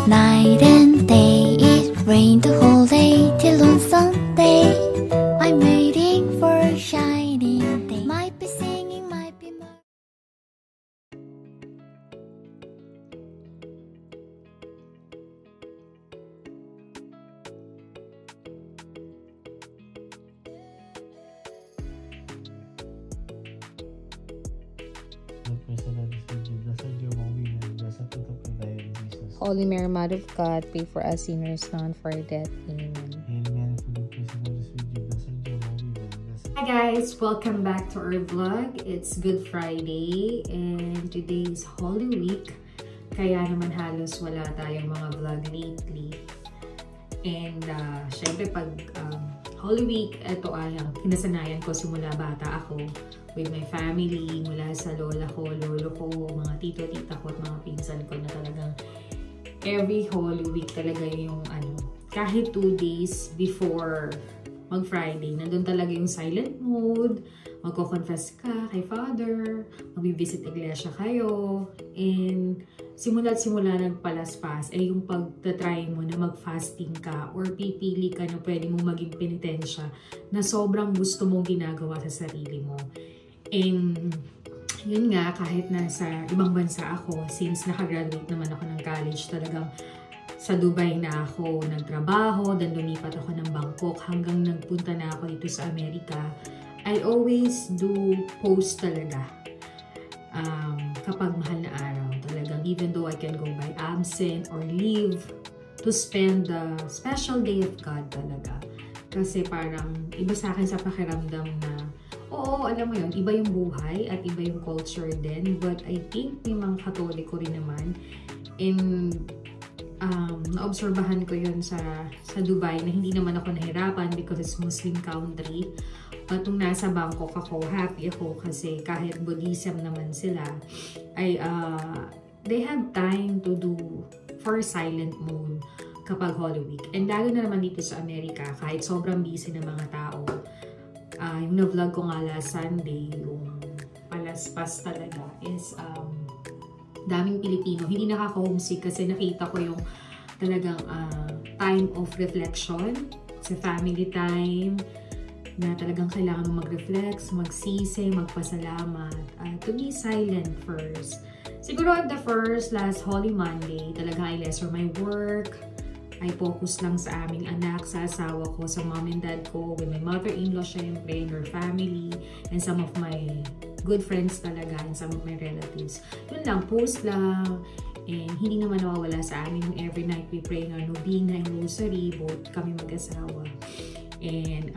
Night and day, it rained the whole day till on Sunday. I'm waiting for a shining day. Might be singing, might be Holy Mary, Mother of God, pray for us sinners now and for our death. Amen. Hi guys! Welcome back to our vlog. It's Good Friday and today is Holy Week. Kaya naman halos wala tayong mga vlog lately. And syempre pag Holy Week, ito ay ang kinasanayan ko simula bata ako with my family, mula sa lola ko, lolo ko, mga tito, tita ko at mga pinsan ko na talagang every Holy Week talaga yung kahit 2 days before mag-Friday, nandun talaga yung silent mode, magko-confess ka kay Father, mag-visit iglesia kayo, and simula nagpalaspas ay yung pagtatry mo na mag-fasting ka or pipili ka na pwede mong maging penitensya na sobrang gusto mong ginagawa sa sarili mo. And yun nga, kahit nasa ibang bansa ako, since nakagraduate naman ako ng college, talagang sa Dubai na ako nagtrabaho, then lumipat ako ng Bangkok hanggang nagpunta na ako dito sa Amerika. I always do post talaga kapag mahal na araw. Talagang even though I can go by absent or leave to spend the special day of God talaga. Kasi parang iba sa akin sa pakiramdam na oo, alam mo yun, iba yung buhay at iba yung culture din. But I think may mga Katoliko rin naman. And naobserbahan ko yun sa Dubai na hindi naman ako nahirapan because it's Muslim country. But nung nasa Bangkok ako, happy ako kasi kahit Buddhism naman sila, ay they have time to do for silent mode kapag Holy Week. And lalo na naman dito sa Amerika, kahit sobrang busy ng mga tao, yung na-vlog ko nga last Sunday, yung palaspas talaga is daming Pilipino. Hindi nakaka-homesick kasi nakita ko yung talagang time of reflection, sa family time, na talagang kailangan mo mag-reflect, magsisi, magpasalamat, to be silent first. Siguro at the last Holy Monday, talaga I lesser my work, I focus lang sa aming anak, sa asawa ko, sa mom and dad ko, with my mother-in-law syempre, and her family, and some of my good friends talaga, and some of my relatives. Yun lang, post lang, and hindi naman nawawala sa amin yung every night we pray ng Novena and Rosary, both kami mag-asawa. And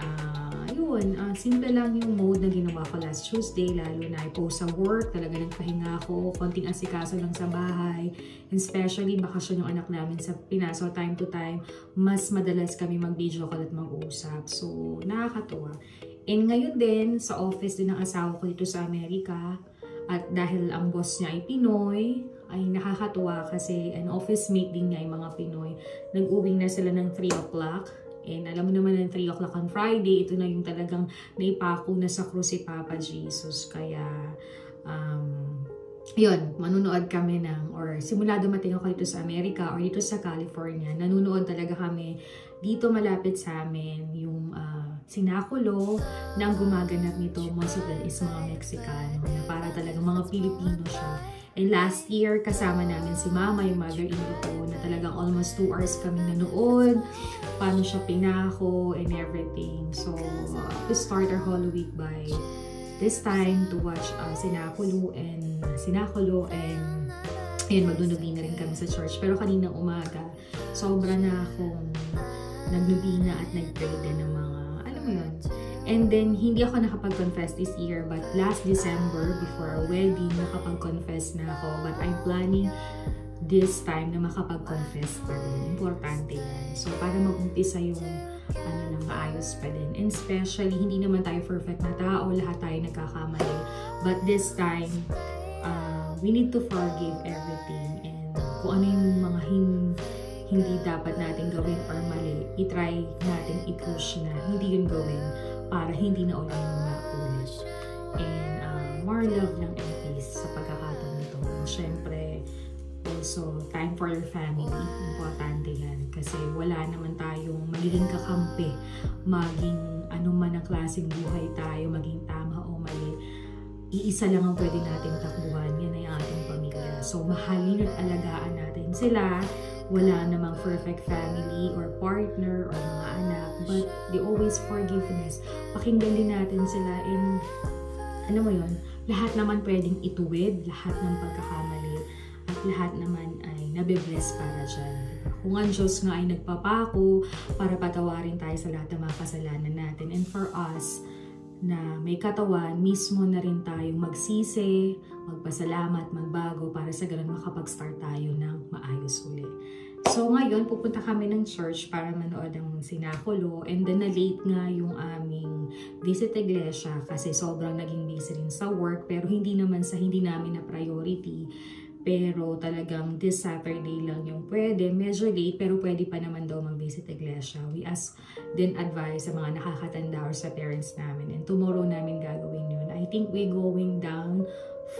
yun, simple lang yung mode na ginawa ko last Tuesday, lalo na I post sa work, talaga nagpahinga ako, konting asikaso lang sa bahay, and especially bakasyon yung anak namin sa Pinas, so time to time, mas madalas kami mag-video call at mag-usap. So, nakakatuwa. And ngayon din, sa office din ng asawa ko dito sa Amerika, at dahil ang boss niya ay Pinoy, ay nakakatuwa kasi an office mate din niya ay mga Pinoy. Nag-uwing na sila ng 3 o'clock. And alam mo naman ng 3 o'clock on Friday, ito na yung talagang naipako na sa krus si Papa Jesus. Kaya, yun, manunood kami or simula dumating ako dito sa Amerika or dito sa California, nanunood talaga kami dito malapit sa amin yung sinakulo na ang gumaganap nito, most of them is mga Mexicano, na para talaga mga Pilipino siya. And last year, kasama namin si Mama, yung mother-in-law ko, na talagang almost 2 hours kami nanood, paano siya pinako and everything. So, to start our Holy Week by this time to watch Sinakulo and magnunubi na rin kami sa church. Pero kaninang umaga, sobra na akong nagnubina at nag-pray din ng mga, alam mo yun. And then, hindi ako nakapag-confess this year, but last December, before our wedding, nakapag-confess na ako. But I'm planning this time na makapag-confess pa rin. Importante yan. So, para mag-umpisa yung maayos pa din. And especially, hindi naman tayo perfect na tao. Lahat tayo nagkakamali. But this time, we need to forgive everything. And kung ano yung mga hindi dapat natin gawin or mali, itry natin i-push na hindi yun gawin para hindi na ulit yung maulit. And more love lang and peace sa pagkakataon nito. And syempre, also time for your family. Importante yan. Kasi wala naman tayong magiging kakampi. Maging anuman ang klaseng buhay tayo, maging tama o mali. Iisa lang ang pwede natin takbuhan. Yan ay ating pamilya. So, mahalin at alagaan natin sila. Wala namang perfect family or partner or mga anak. But they always forgiveness. Pakinggan din natin sila in, ano mo yun, lahat naman pwedeng ituwid, lahat ng pagkakamali, at lahat naman ay nabibless para dyan. Kung ang Diyos nga ay nagpapako para patawarin tayo sa lahat ng mga kasalanan natin. And for us, na may katawan, mismo na rin tayong magsisi, magpasalamat, magbago para sa ganun makapag-start tayo ng maayos uli. So ngayon, pupunta kami ng church para manood ng sinakulo, and then na-late nga yung aming visit iglesia kasi sobrang naging busy rin sa work, pero hindi naman sa hindi namin na priority. Pero talagang this Saturday lang yung pwede. Medyo late pero pwede pa naman daw mag-visit iglesia. We ask din advice sa mga nakakatanda or sa parents namin. And tomorrow namin gagawin yun. I think we going down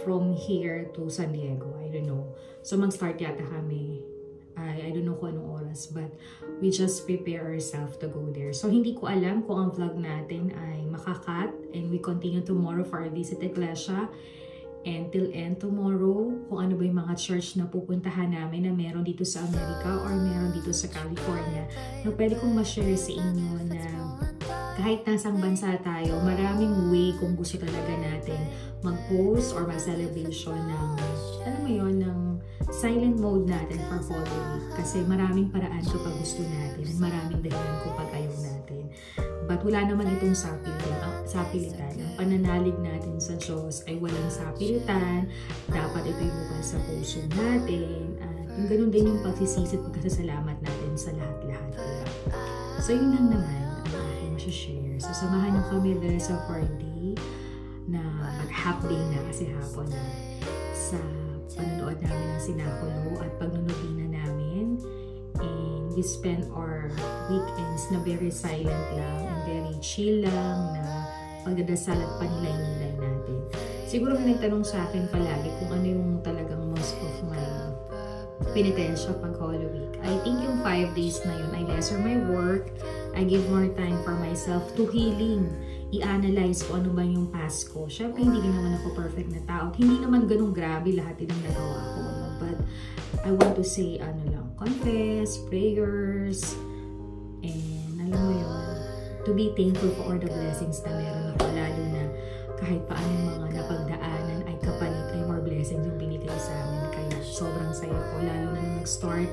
from here to San Diego. I don't know. So mag-start yata kami. I don't know kung anong oras. But we just prepare ourselves to go there. So hindi ko alam kung ang vlog natin ay makakat. And we continue tomorrow for our visit iglesia. Until end tomorrow, kung ano ba yung mga church na pupuntahan namin na meron dito sa Amerika or meron dito sa California, na pwede kong ma-share sa inyo na kahit nasang bansa tayo, maraming way kung gusto talaga natin mag-post or mag-celebration ng, alam mo yun, ng silent mode natin for Holy Week. Kasi maraming paraan kapag gusto natin at maraming dahilan kapag ayaw natin. But wala naman itong sapilitan. Ang pananalig natin sa Diyos ay walang sapilitan. Dapat ito'y bukal sa puso natin. At yung ganun din yung pagsisisi at pagkasalamat natin sa lahat-lahat. So yun lang naman ang aking masashare. So samahan niyo kami the rest of our day na mag-half day na kasi hapon na sa panonood namin ng sinakulo at pagnunobina namin. And we spend our weekends na very silent lang and very chill lang na pagdadasal at panilay-nilay natin. Siguro may nagtanong sa akin palagi kung ano yung talagang most of my penitensya pag Holy Week. I think yung 5 days na yun, I lesser my work, I give more time for myself to healing. I-analyze ko ano ba yung past ko. Syempre, hindi din naman ako perfect na tao. Hindi naman ganun grabe lahat din ang nagawa ko. No? But I want to say, confess, prayers, and alam mo yun, to be thankful for all the blessings na meron ako, lalo na kahit paano mga napagdaanan ay kapalit ay more blessings yung binigay sa amin. Kaya sobrang saya ko, lalo na nung nag-start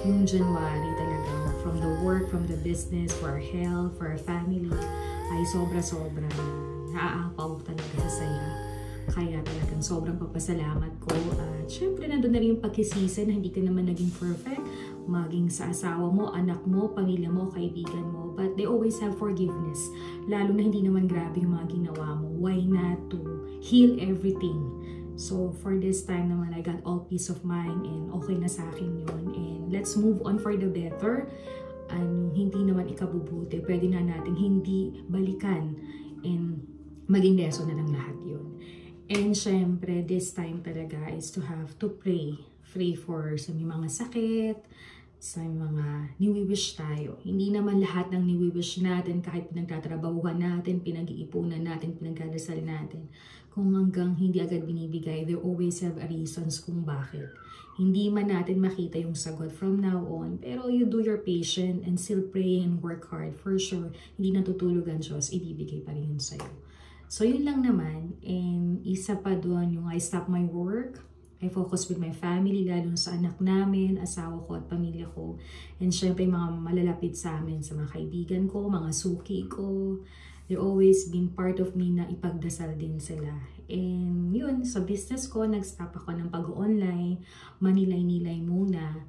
yung January talagang from the work, from the business, for our health, for our family, ay sobra-sobra naaapaw talaga sa saya. Kaya talagang sobrang papasalamat ko. At syempre, nandun na rin yung pagkisisa na hindi ka naman naging perfect. Maging sa asawa mo, anak mo, pamilya mo, kaibigan mo. But they always have forgiveness. Lalo na hindi naman grabe yung mga ginawa mo. Why not to heal everything? So, for this time naman, I got all peace of mind and okay na sa akin yun. And let's move on for the better. And hindi naman ikabubuti. Pwede na natin hindi balikan. And maging lesson na lang lahat yun. And syempre, this time talaga is to have to pray. Pray for sa mga sakit, sa mga niwi-wish tayo. Hindi naman lahat ng niwi-wish natin, kahit pinagtatrabahuhan natin, pinag-iipunan natin, pinagdadasal natin. Kung hanggang hindi agad binibigay, there always have a reasons kung bakit. Hindi man natin makita yung sagot from now on, pero you do your patient and still pray and work hard. For sure, hindi natutulog ang Diyos, ibibigay pa rin yun sa'yo. So, yun lang naman. And isa pa doon yung I stop my work. I focus with my family, lalo sa anak namin, asawa ko at pamilya ko. And syempre, mga malalapit sa amin, sa mga kaibigan ko, mga suki ko. They've always been part of me na ipagdasal din sila. And yun, sa business ko, nag-stop ako ng pag-online. Manilay-nilay muna.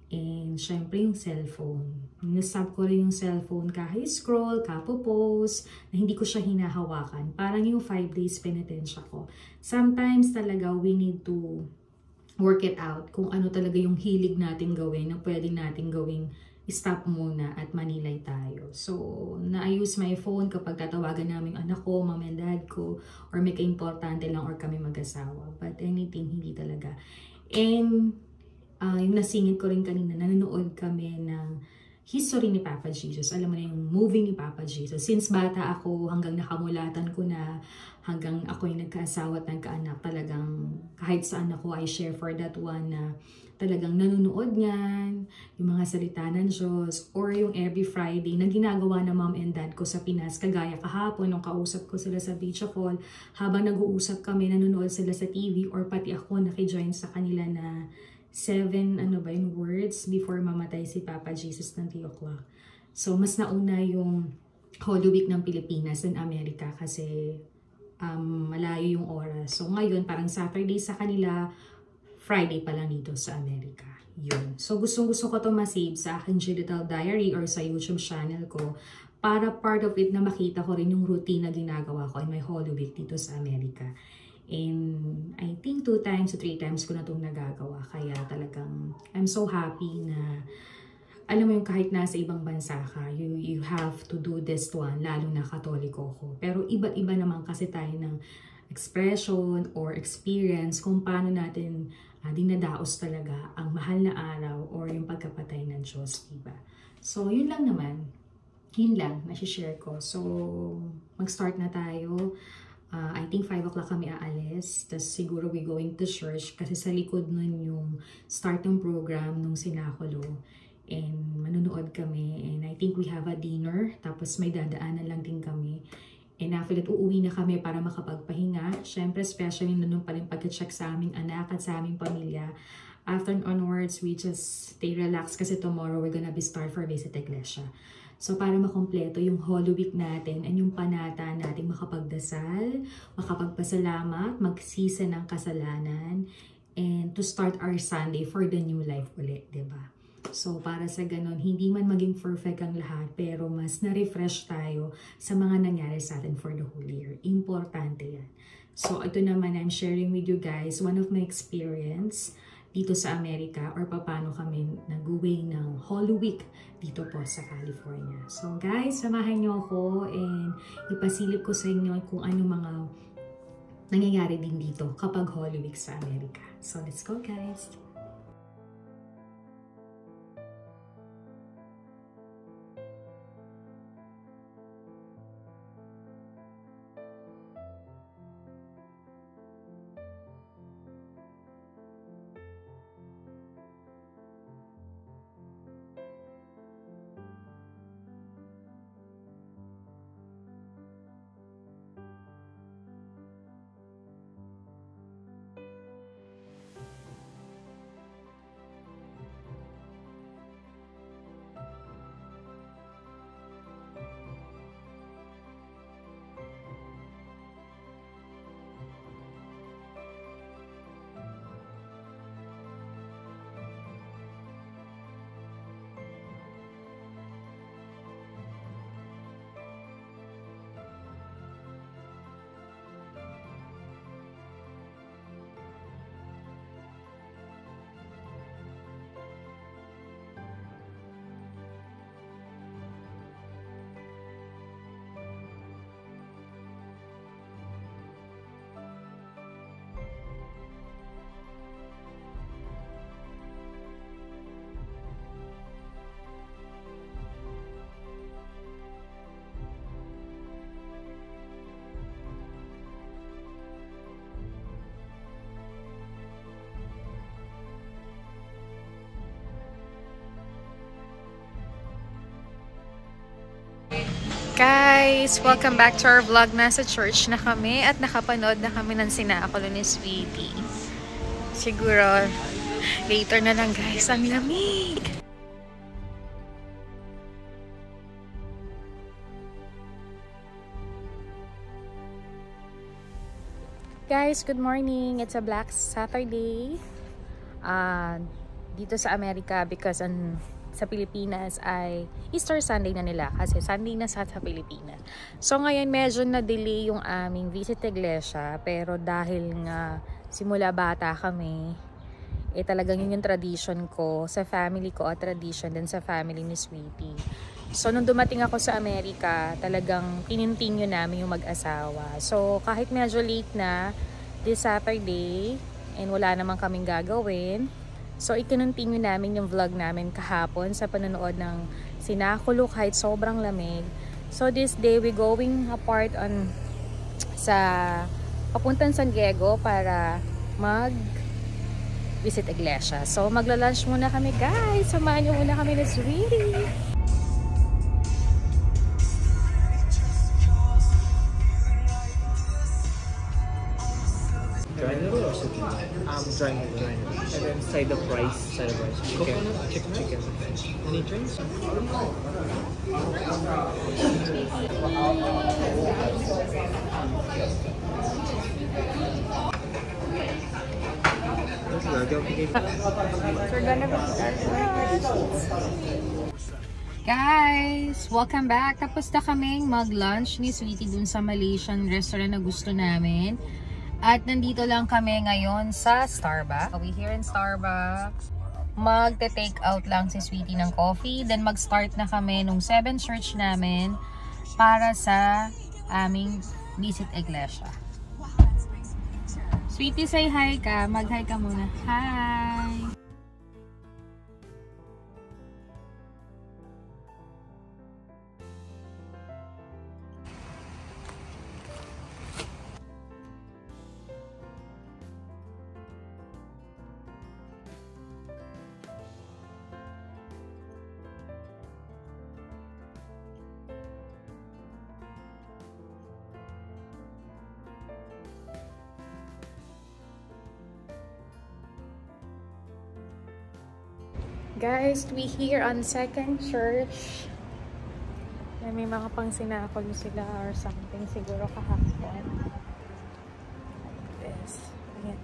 And syempre yung cellphone. Nastop ko rin yung cellphone kahit scroll, kapo-post, na hindi ko siya hinahawakan. Parang yung 5 days penitensya ko. Sometimes talaga we need to work it out kung ano talaga yung hilig natin gawin na pwede natin gawing stop muna at manilay tayo. So, na-use my phone kapag tatawagan namin anak ko, mom and dad ko, or may ka-importante lang or kami mag-asawa. But anything, hindi talaga. And yung nasingit ko rin kanina, nanonood kami ng history ni Papa Jesus. Alam mo na yung movie ni Papa Jesus. Since bata ako, hanggang nakamulatan ko na, hanggang ako'y nagkaasawa at nagkaanak, talagang kahit saan ako, I share for that one na talagang nanonood niyan, yung mga salita ng Diyos, or yung every Friday na ginagawa ng mom and dad ko sa Pinas, kagaya kahapon nung kausap ko sila sa video call, habang nag-uusap kami, nanonood sila sa TV, or pati ako nakijoin sa kanila na 7, words before mamatay si Papa Jesus ng 3 o'clock. So, mas nauna yung Holy Week ng Pilipinas and Amerika kasi malayo yung oras. So, ngayon, parang Saturday sa kanila, Friday pa lang dito sa Amerika. Yun. So, gustong-gusto ko to masave sa aking digital diary or sa YouTube channel ko para part of it na makita ko rin yung routine na ginagawa ko in my Holy Week dito sa Amerika. And I think 2 times to 3 times ko na itong nagagawa. Kaya talagang I'm so happy na alam mo yung kahit nasa ibang bansa ka, you have to do this one, lalo na Katoliko ko. Pero iba't iba naman kasi tayo ng expression or experience kung paano natin dinadaos talaga ang mahal na araw or yung pagkapatay ng Diyos, diba? So, yun lang naman. Yun lang, nasi-share ko. So, mag-start na tayo. I think 5 o'clock kami aalis. Tapos siguro we going to church kasi sa likod nun yung start ng program nung sinakulo. And manunood kami. And I think we have a dinner. Tapos may dadaanan lang din kami. And after that, uuwi na kami para makapagpahinga. Siyempre, especially nandun pa rin pag-check sa aming anak at sa aming pamilya. After onwards, we just stay relaxed kasi tomorrow we're gonna be start for Visit Iglesia. So, para makompleto yung Holy Week natin and yung panata natin makapagdasal, makapagpasalamat, magsisa ng kasalanan, and to start our Sunday for the new life ulit, diba? So, para sa ganun, hindi man maging perfect ang lahat, pero mas na-refresh tayo sa mga nangyari sa atin for the whole year. Importante yan. So, ito naman, I'm sharing with you guys one of my experience dito sa Amerika or paano kami nag-uwi ng Holy Week dito po sa California. So, guys, samahan niyo ako and ipasilip ko sa inyo kung ano mga nangyayari din dito kapag Holy Week sa Amerika. So, let's go, guys! Guys, welcome back to our vlog. Nasa church na kami at nakapanood na kami ng sinaakulo ni Sweetie. Siguro later na lang guys, ang lamig. Guys, good morning. It's a Black Saturday dito sa Amerika because sa Pilipinas ay Easter Sunday na nila kasi Sunday na sa Pilipinas. So ngayon medyo na-delay yung aming Visit Iglesia pero dahil nga simula bata kami, talagang yun yung tradition ko sa family ko at tradition din sa family ni Sweetie. So nung dumating ako sa Amerika, talagang pinintinyo namin yung mag-asawa. So kahit medyo late na this Saturday and wala namang kaming gagawin, So, i-continue namin yung vlog namin kahapon sa panonood ng Sinakulo kahit sobrang lamig. So, this day, we going apart on papuntang San Diego para visit iglesia. So, magla-lunch muna kami, guys. Samahan nyo muna kami na sweetie. Dry noodle or soup? Dry noodle. And then side of rice. Chicken. Chicken. Any drinks? Guys, welcome back. Tapos na kaming mag-lunch ni Sweetie dun sa Malaysian restaurant na gusto namin. At nandito lang kami ngayon sa Starbucks. We here in Starbucks. Magte-take out lang si Sweetie ng coffee. Then mag-start na kami nung 7 church namin para sa aming visit iglesia. Sweetie, say hi ka. Mag-hi ka muna. Hi! Guys, we here on second church. May mga pang sinakol sila or something siguro kahapon. Like this. Ayan.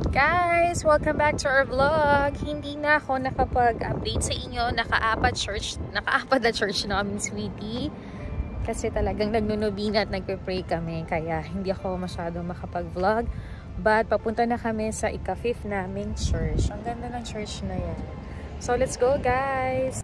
Guys, welcome back to our vlog. Hindi na ako nakapag-update sa inyo. Naka-apat na church na kami, Sweetie. Kasi talagang nagnunubina at nagpe-pray kami. Kaya hindi ako masyadong makapag-vlog. But papunta na kami sa ika-5th naming church. Ang ganda ng church na yan. So let's go guys!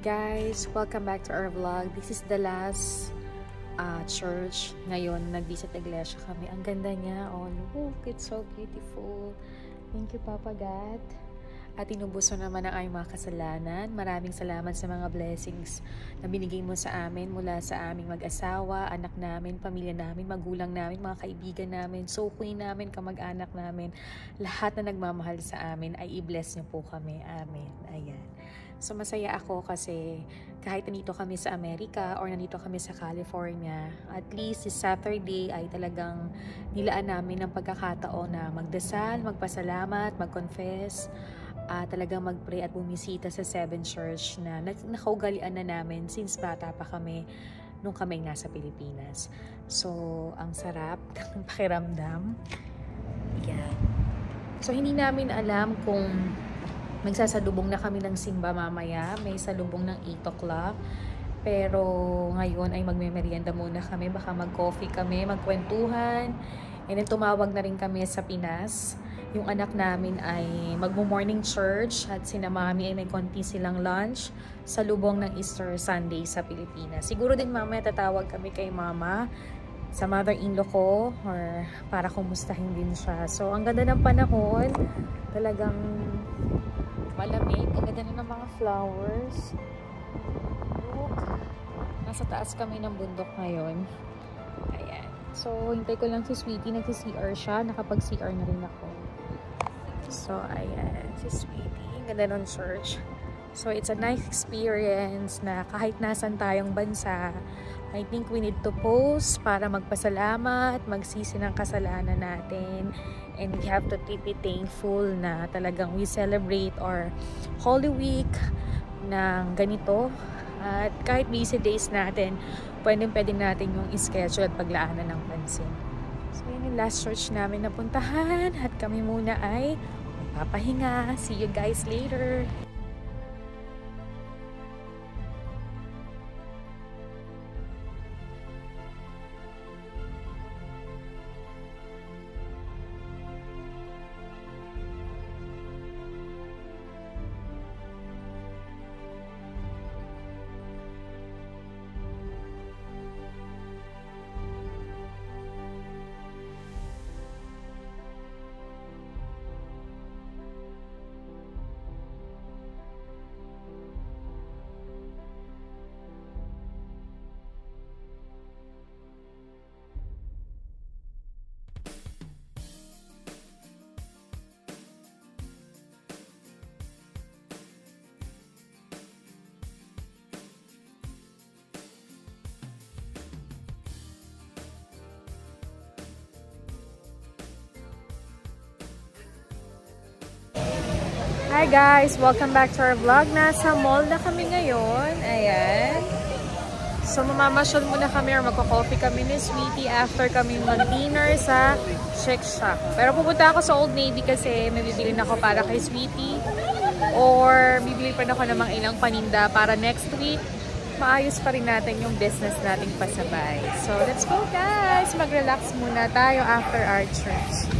Guys, welcome back to our vlog. This is the last church. Ngayon, nag-visit iglesia kami. Ang ganda niya. Oh, look, it's so beautiful. Thank you, Papa God. At inubuso naman ang aming mga kasalanan. Maraming salamat sa mga blessings na binigay mo sa amin mula sa aming mag-asawa, anak namin, pamilya namin, magulang namin, mga kaibigan namin, sukoy namin, kamag-anak namin. Lahat na nagmamahal sa amin ay i-bless niyo po kami. Amen. Ayan. So masaya ako kasi kahit nandito kami sa Amerika or nandito kami sa California, at least this Saturday ay talagang nilaan namin ng pagkakataon na magdasal, magpasalamat, mag-confess, talagang mag-pray at bumisita sa Seven Church na nakaugalian na namin since bata pa kami nung kami nasa Pilipinas. So, ang sarap ng pakiramdam. Yan. So, hindi namin alam kung magsasalubong na kami ng simba mamaya. May salubong ng 8 o'clock. Pero ngayon ay magme-merienda muna kami. Baka mag-coffee kami, magkwentuhan. And then tumawag na rin kami sa Pinas. Yung anak namin ay magmo-morning church at sina mami ay may konti silang lunch sa lubong ng Easter Sunday sa Pilipinas. Siguro din mamaya tatawag kami kay mama sa mother-in-law ko or para kumustahin din siya. So ang ganda ng panahon. Talagang malamig. Ang ganda na ng mga flowers. Look. Nasa taas kami ng bundok ngayon. Ayan. So, hintay ko lang si Sweetie. Nagsi-CR siya. Nakapag-CR na rin ako. So, ayan. Si Sweetie. Ang ganda ng church. So it's a nice experience na kahit nasan tayong bansa, I think we need to post para magpasalamat, magsisi ng kasalanan natin. And we have to be thankful na talagang we celebrate our Holy Week ng ganito. At kahit busy days natin, pwede natin yung schedule at paglaanan ng pansin. So yun yung last church namin napuntahan. At kami muna ay magpapahinga. See you guys later! Hi guys! Welcome back to our vlog. Nasa mall na kami ngayon. Ayan. So mamamasyal muna kami or magko-coffee kami ni Sweetie after kami mag-dinner sa Shake Shack. Pero pupunta ako sa Old Navy kasi may bibili na ako para kay Sweetie. Or bibili pa na ako ng mga ilang paninda para next week maayos pa rin natin yung business nating pasabay. So let's go guys! Mag-relax muna tayo after our church.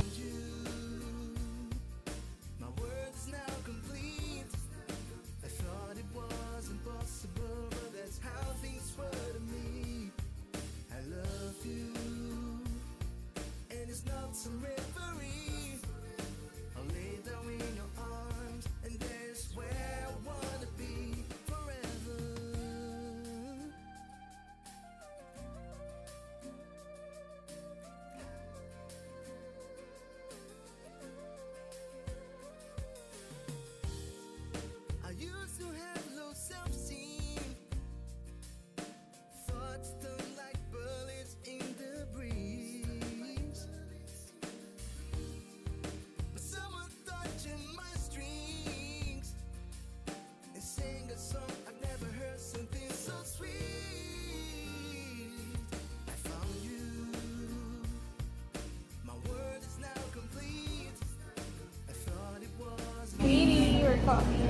Sweetie, your coffee.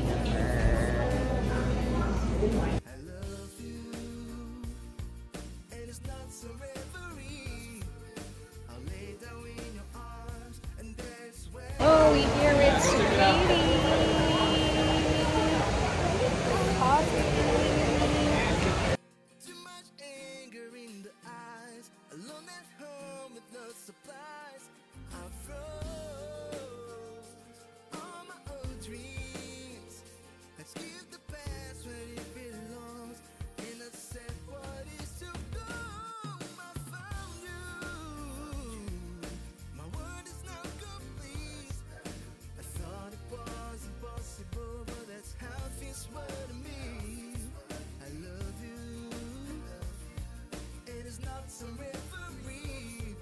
Oh, we hear it, Sweetie. Coffee. Too much anger in the eyes, alone at home with no supplies. I froze all my old dreams. Let's give the past where it belongs, and I said what is to come. I found you. My word is now complete. I thought it was impossible, but that's how things were to me. I love you. It is not some reverie.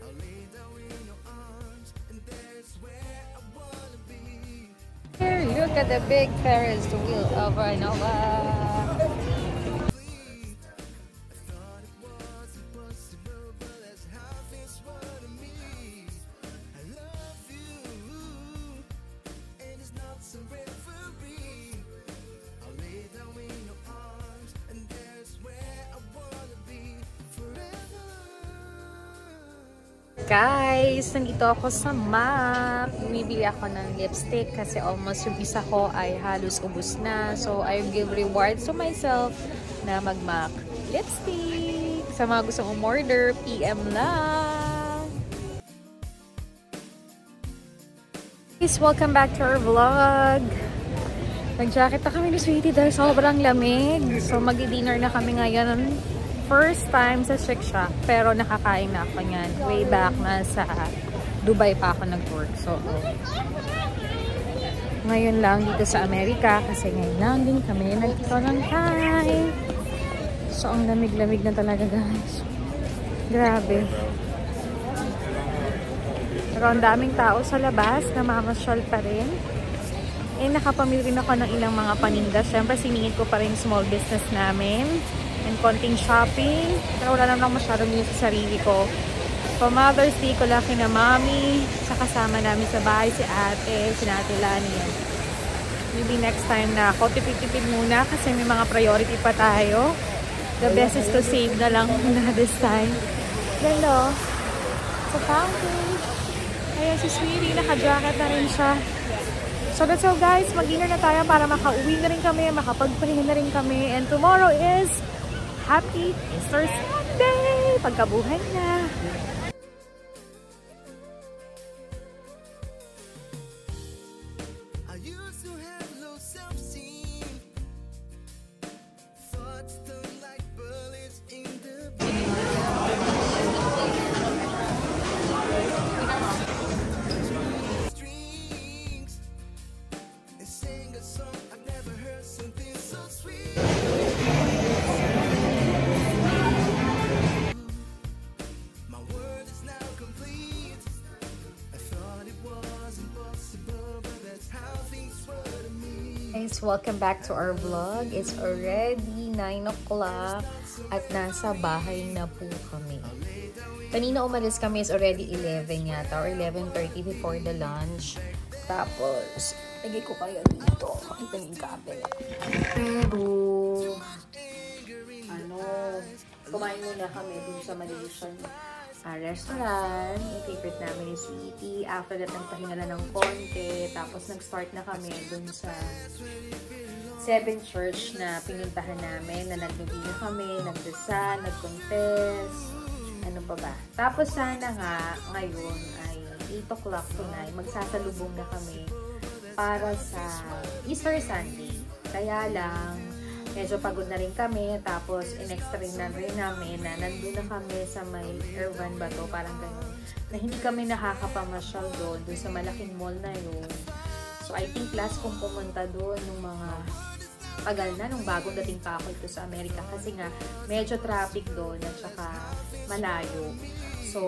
I'll lay down in your arms, and there's where I wanna be. Here, look at the big Ferris wheel of a Nova. I thought it was impossible, but that's how things were to me. I love you. It is not some reverie. I'll lay down in your arms, and there's where I wanna be forever. Guys, nandito ako sa MAC. Bumibili ako ng lipstick kasi almost yung isa ko ay halos ubos na. So, I give rewards to myself na mag-MAC lipstick. Sa mga gustong umorder, PM lang. Guys, welcome back to our vlog. Nag-jacket na kami ni Sweetie dahil sobrang lamig. So, mag-dinner na kami ngayon. First time sa Shake Shack, pero nakakain na ako niyan. Way back na sa Dubai pa ako nag-work. So, ngayon lang dito sa Amerika kasi ngayon lang din kami nagkaroon. So, ang lamig-lamig na talaga, guys. Grabe. Pero ang daming tao sa labas, namamasyal pa rin. Nakapamili rin ako ng ilang mga paninda. Siyempre, siningit ko pa rin small business namin. And konting shopping. Pero wala naman masyadong yun sa sarili ko. For Mother's Day ko lang kina Mami. Sa kasama namin sa bahay, si ate, si Ate Lani. Maybe next time na ako. Tipid-tipid muna kasi may mga priority pa tayo. The best is to save na lang muna this time. Ganda. Sa fountain. Ayan si Sweetie. Naka-jacket na rin siya. So that's all, guys. Mag-dinner na tayo para makauwi na rin kami. Makapagpahinga na rin kami. And tomorrow is Happy Easter Sunday. Pagkabuhay na. I used to have low self-esteem. Thoughts stung like bullets in the strings and sing a song I've never heard, something so sweet. My world is now complete. I thought it was impossible, but that's how things were to me. Guys, welcome back to our vlog. It's already 9 o'clock at nasa bahay na po kami. Kanina umalis kami is already 11 yata or 11:30 before the lunch. Tapos, lagay ko kayo dito. Ito yung kabel. Pero, kumain muna kami dun sa Malaysian restaurant. Yung favorite namin is Sweetie. After that, nagpahinga na ng konti. Tapos, nag-start na kami dun sa 7 church na pinuntahan namin. Na nag-novena kami, nagdasal, nag-confess. Ano pa ba? Tapos, sana nga, ngayon ay 8 o'clock tonight, magsasalubong na kami para sa Easter Sunday. Kaya lang, medyo pagod na rin kami. Tapos, in-extra na rin namin na nandun na kami sa may Irvan ba to, parang ganun. Na hindi kami nakakapamasyal doon sa malaking mall na yun. So, I think last kong pumunta doon nung mga tagal na, nung bagong dating pa ako ito sa Amerika. Kasi nga, medyo traffic doon at saka malayo. So,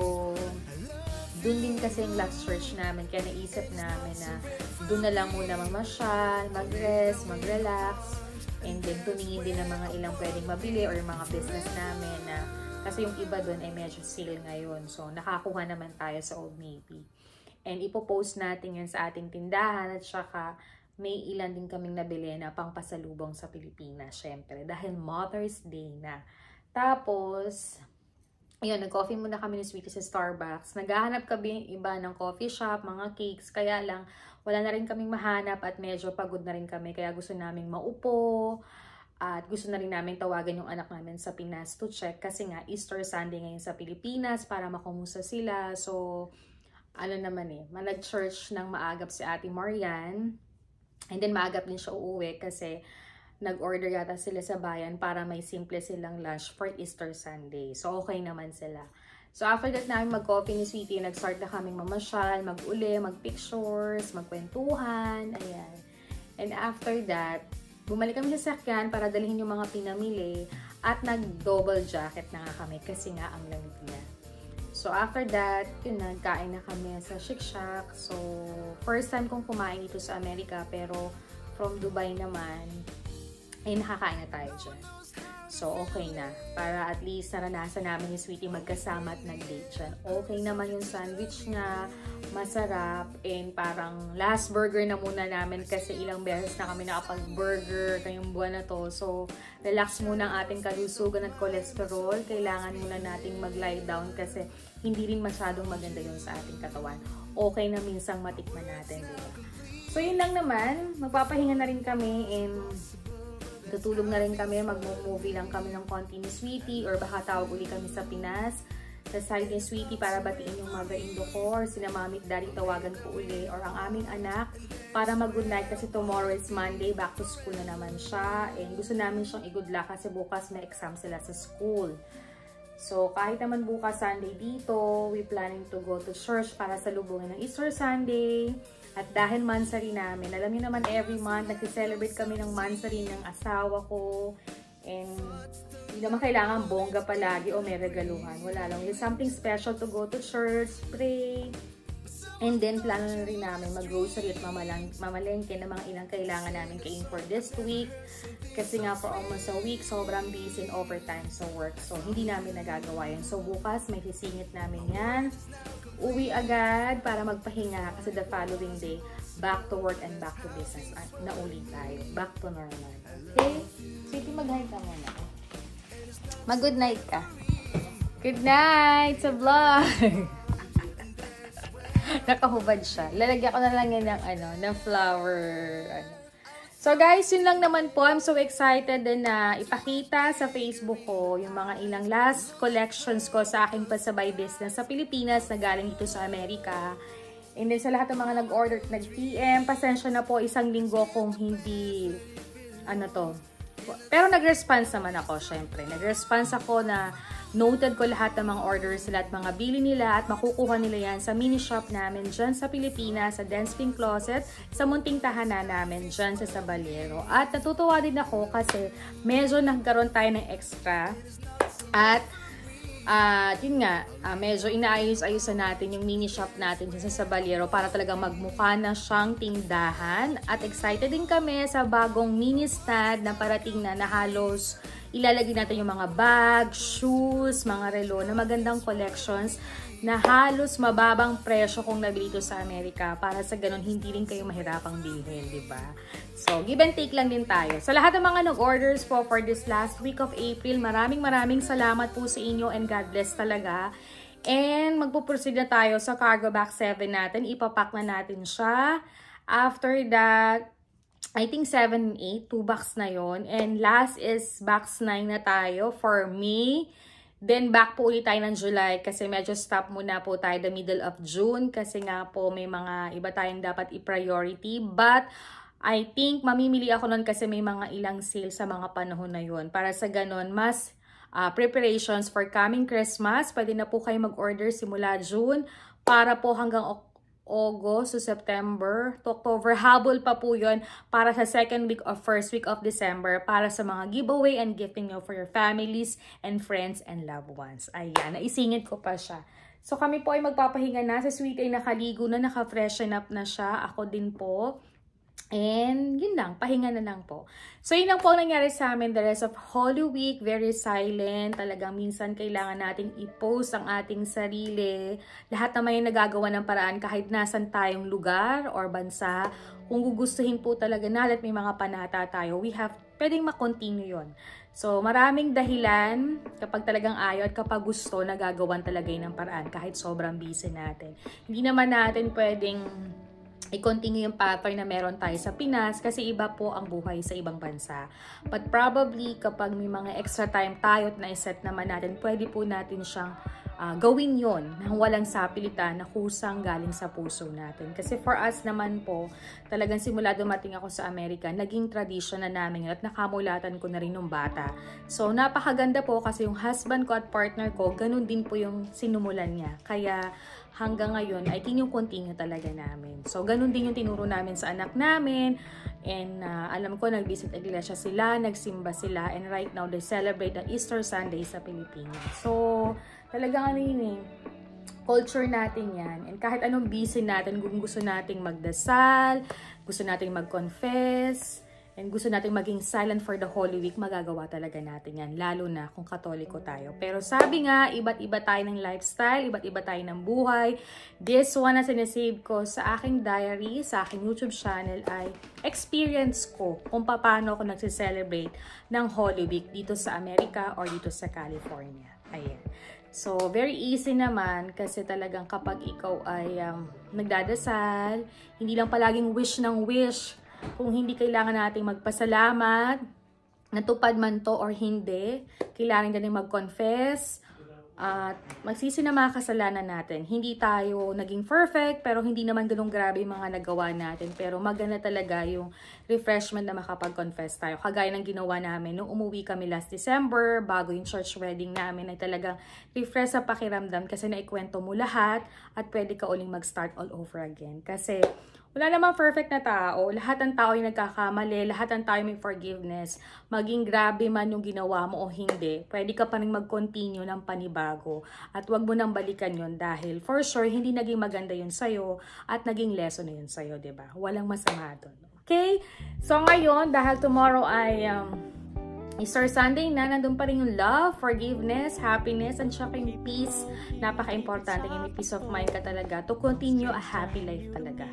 doon din kasi yung last church namin. Kaya naisip namin na doon na lang muna mamasyal, mag-rest, mag-relax. And then, tumingin din ng mga ilang pwedeng mabili or mga business namin na kasi yung iba doon ay medyo sale ngayon. So, nakakuha naman tayo sa Old Navy. And ipopost natin yan sa ating tindahan at saka may ilan din kaming nabili na pangpasalubong sa Pilipinas, syempre. Dahil Mother's Day na. Tapos, ayun, nag-coffee muna kami ni Sweetie sa Starbucks. Naghahanap kami iba ng coffee shop, mga cakes. Kaya lang, wala na rin kaming mahanap at medyo pagod na rin kami. Kaya gusto naming maupo. At gusto na rin namin tawagan yung anak namin sa Pinas to check. Kasi nga, Easter Sunday ngayon sa Pilipinas para makumusta sila. So, ano naman manag-church ng maagap si Ate Marian. And then, maagap din siya uuwi kasi nag-order yata sila sa bayan para may simple silang lunch for Easter Sunday. So, okay naman sila. So, after that namin mag-coffee ni Sweetie, nag-start na kaming mamasyal, mag-uli, mag-pictures, magkwentuhan, ayan. And after that, bumalik kami sa sakyan para dalhin yung mga pinamili at nag-double jacket na nga kami kasi nga ang lamig na. So, after that, yun, nagkain na kami sa Chick Shack. So, first time kong kumain dito sa Amerika, pero from Dubai naman, ay nakakain na tayo dyan. So, okay na. Para at least naranasan namin ni Sweetie magkasama at nag-date dyan. Okay naman yung sandwich niya. Masarap. And parang last burger na muna namin kasi ilang beses na kami nakapag-burger ngayong buwan na to. So, relax muna ang ating kalusugan at cholesterol. Kailangan muna nating mag-lie down kasi hindi rin masyadong maganda yun sa ating katawan. Okay na minsang matikman natin. Diba? So, yun lang naman. Magpapahinga na rin kami and tutulog na rin kami, mag-movie lang kami ng konti ni Sweetie or baka tawag uli kami sa Pinas sa side ni Sweetie para batiin yung mother-in-law ko or sina mami at daddy tawagan ko uli or ang aming anak para mag-good night kasi tomorrow is Monday, back to school na naman siya and gusto namin siyang i-good luck kasi bukas may exam sila sa school. So, kahit naman bukas Sunday dito, we planning to go to church para salubungin ng Easter Sunday. At dahil mansari namin, alam niyo naman every month, nag-celebrate kami ng mansari ng asawa ko. And hindi naman kailangan bongga palagi o may regaluhan. Wala lang. It's something special to go to church, pray. And then, plano na rin namin mag-grocery at mamalengke ng mga ilang kailangan namin kain for this week. Kasi nga for almost a week, sobrang busy in overtime sa work. So, hindi namin nagagawa yun. So, bukas may sisingit namin yan. Uwi agad para magpahinga kasi the following day, back to work and back to business. At nauli tayo. Back to normal. Okay? Sweetie, mag-hi ka muna. Mag-good night ka. Good night sa vlog! Nakahubad siya. Lalagyan ko na lang yan ng flower. So guys, yun lang naman po. I'm so excited din na ipakita sa Facebook ko yung mga ilang last collections ko sa aking pasabay business sa Pilipinas na galing dito sa Amerika. And then sa lahat ng mga nag-order at nag-PM, pasensya na po, isang linggo kung hindi, pero nag-response naman ako, syempre. Nag-response ako na noted ko lahat ng mga orders nila at mga bili nila at makukuha nila yan sa mini shop namin dyan sa Pilipinas, sa Dance Pink Closet, sa munting tahanan namin dyan sa Sabalero. At natutuwa din ako kasi medyo nagkaroon tayo ng extra at yun nga, medyo inaayos-ayusan natin yung mini shop natin dyan sa Sabalero para talagang magmukha na siyang tindahan. At excited din kami sa bagong mini stand na parating na halos ilalagay natin yung mga bag, shoes, mga relo na magandang collections na halos mababang presyo kung nabili ito sa Amerika para sa ganun hindi rin kayo mahirapang bilhin, di ba? So, give and take lang din tayo. Sa lahat ng mga nag-orders po for this last week of April, maraming salamat po sa inyo and God bless talaga. And magpuproceed na tayo sa cargo box 7 natin. Ipapack na natin siya. After that, I think 7 and 8, 2 box na yon. And last is box 9 na tayo for May. Then back po ulit tayo ng July kasi medyo stop muna po tayo the middle of June kasi nga po may mga iba tayong dapat i-priority. But I think mamimili ako nun kasi may mga ilang sale sa mga panahon na yon. Para sa ganun, mas preparations for coming Christmas. Pwede na po kayo mag-order simula June para po hanggang August to September to October. Habol pa po yun para sa second week or first week of December para sa mga giveaway and gifting nyo for your families and friends and loved ones. Ayan, naisingit ko pa siya. So kami po ay magpapahinga na. Sa Sweet ay nakaligo na, naka-freshen up na siya. Ako din po. And yun lang, pahinga na lang po. So yun lang po ang nangyari sa amin the rest of Holy Week. Very silent. Talagang minsan kailangan nating i-post ang ating sarili. Lahat naman yung nagagawa ng paraan kahit nasan tayong lugar or bansa. Kung gugustuhin po talaga natin may mga panata tayo, pwedeng makontinue yun. So maraming dahilan kapag talagang ayaw at kapag gusto, nagagawan talaga yun ng paraan kahit sobrang busy natin. Hindi naman natin pwedeng i-continue yung pattern na meron tayo sa Pinas kasi iba po ang buhay sa ibang bansa. But probably kapag may mga extra time tayo at na-set naman natin, pwede po natin siyang gawin yon nang walang sapilitan na kusang galing sa puso natin. Kasi for us naman po, talagang simula dumating ako sa Amerika, naging tradition na namin at nakamulatan ko na rin nung bata. So napakaganda po kasi yung husband ko at partner ko, ganun din po yung sinumulan niya. Kaya hanggang ngayon, I think yung continue talaga namin. So ganun din yung tinuro namin sa anak namin. And alam ko, nag-visit iglesia sila, nagsimba sila, and right now, they celebrate ang Easter Sunday sa Pilipinas. So, talagang culture natin yan. And kahit anong busy natin, kung gusto nating magdasal, gusto nating mag-confess, and gusto nating maging silent for the Holy Week, magagawa talaga natin yan. Lalo na kung Katoliko tayo. Pero sabi nga, iba't iba tayo ng lifestyle, iba't iba tayo ng buhay. This one na sinesave ko sa aking diary, sa aking YouTube channel ay experience ko kung paano ako nagsiselebrate ng Holy Week dito sa Amerika or dito sa California. Ayan. So, very easy naman kasi talagang kapag ikaw ay nagdadasal, hindi lang palaging wish ng wish. Kung hindi kailangan nating magpasalamat, natupad man to or hindi, kailangan din mag-confess, At magsisi na mga kasalanan natin. Hindi tayo naging perfect, pero hindi naman ganun grabe yung mga nagawa natin. Pero maganda talaga yung refreshment na makapag-confess tayo. Kagaya ng ginawa namin nung umuwi kami last December, bago yung church wedding namin, ay talagang refresh sa pakiramdam kasi naikwento mo lahat at pwede ka uling mag-start all over again. Kasi wala namang perfect na tao. Lahat ng tao ay nagkakamali. Lahat ng tao may forgiveness. Maging grabe man yung ginawa mo o hindi, pwede ka pa rin mag-continue ng panibago. At wag mo nang balikan yun dahil for sure, hindi naging maganda yun sa'yo at naging lesson na yun sa'yo, diba? Walang masama doon. Okay? So ngayon, dahil tomorrow ay Easter Sunday na, nandun pa rin yung love, forgiveness, happiness, and saka yung peace. Napaka-importante yung may peace of mind ka talaga to continue a happy life talaga.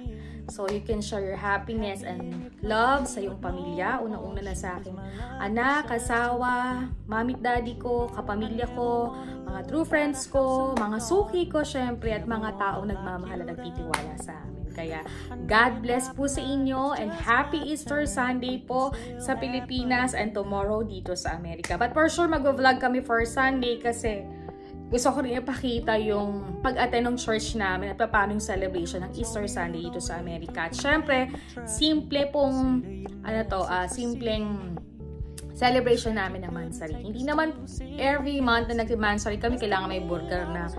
So, you can share your happiness and love sa iyong pamilya. Unang-una na sa akin, anak, asawa, mami at daddy ko, kapamilya ko, mga true friends ko, mga suki ko, syempre, at mga taong nagmamahal at nagtitiwala sa amin. Kaya, God bless po sa inyo and happy Easter Sunday po sa Pilipinas and tomorrow dito sa Amerika. But for sure, mag-vlog kami for Sunday kasi gusto ko rin ipakita yung pag-attend ng church namin at paano yung celebration ng Easter Sunday dito sa Amerika. At syempre, simple pong, simpleng celebration namin ng Mansari. Hindi naman every month na nag-Mansari kami kailangan may burger na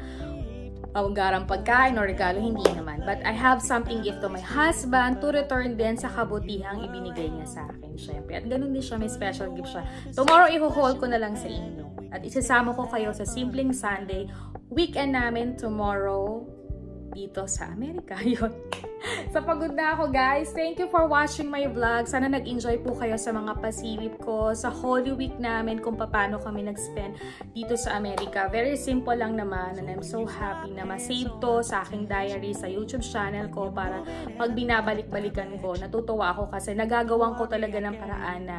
pawgarang pagkain o regalo, hindi naman. But I have something gift to my husband to return din sa kabutihang ibinigay niya sa akin, syempre. At ganun din siya, may special gift siya. Tomorrow, i-haul ko na lang sa inyo. At isasama ko kayo sa Simpleng Sunday. Weekend namin tomorrow dito sa Amerika. Yun. So, pagod na ako, guys. Thank you for watching my vlog. Sana nag-enjoy po kayo sa mga pasilip ko, sa Holy Week namin, kung paano kami nag-spend dito sa Amerika. Very simple lang naman, and I'm so happy na ma-save to sa aking diary sa YouTube channel ko para pag binabalik-balikan ko, natutuwa ako kasi nagagawan ko talaga ng paraan na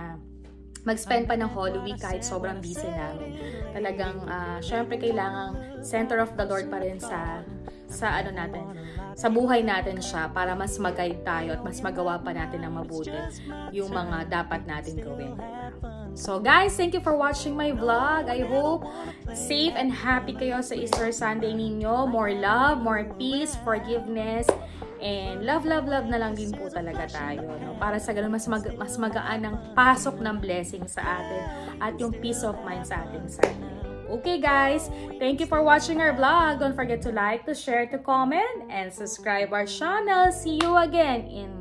mag-spend pa ng Holy Week kahit sobrang busy namin. Talagang, syempre kailangang center of the Lord pa rin sa buhay natin siya para mas mag-guide tayo at mas magawa pa natin ng mabuti yung mga dapat natin gawin. So guys, thank you for watching my vlog. I hope safe and happy kayo sa Easter Sunday ninyo. More love, more peace, forgiveness, and love na lang din po talaga tayo. No? Para sa ganun, mas magaan ang pasok ng blessing sa atin at yung peace of mind sa ating sarili. Okay guys, thank you for watching our vlog. Don't forget to like, to share, to comment, and subscribe our channel. See you again in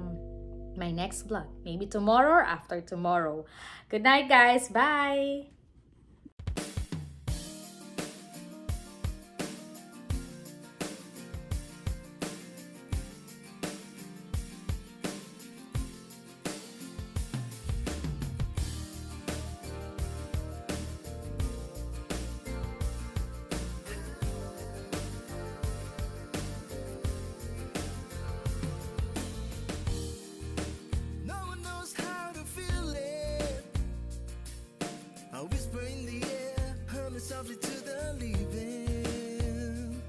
my next vlog. Maybe tomorrow or after tomorrow. Good night guys. Bye! No one knows how to feel it. I whisper in the air, humming softly to the leaving.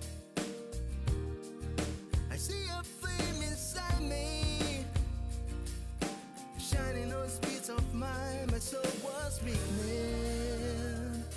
I see a flame inside me, shining on the speeds of mine. My soul was weakening.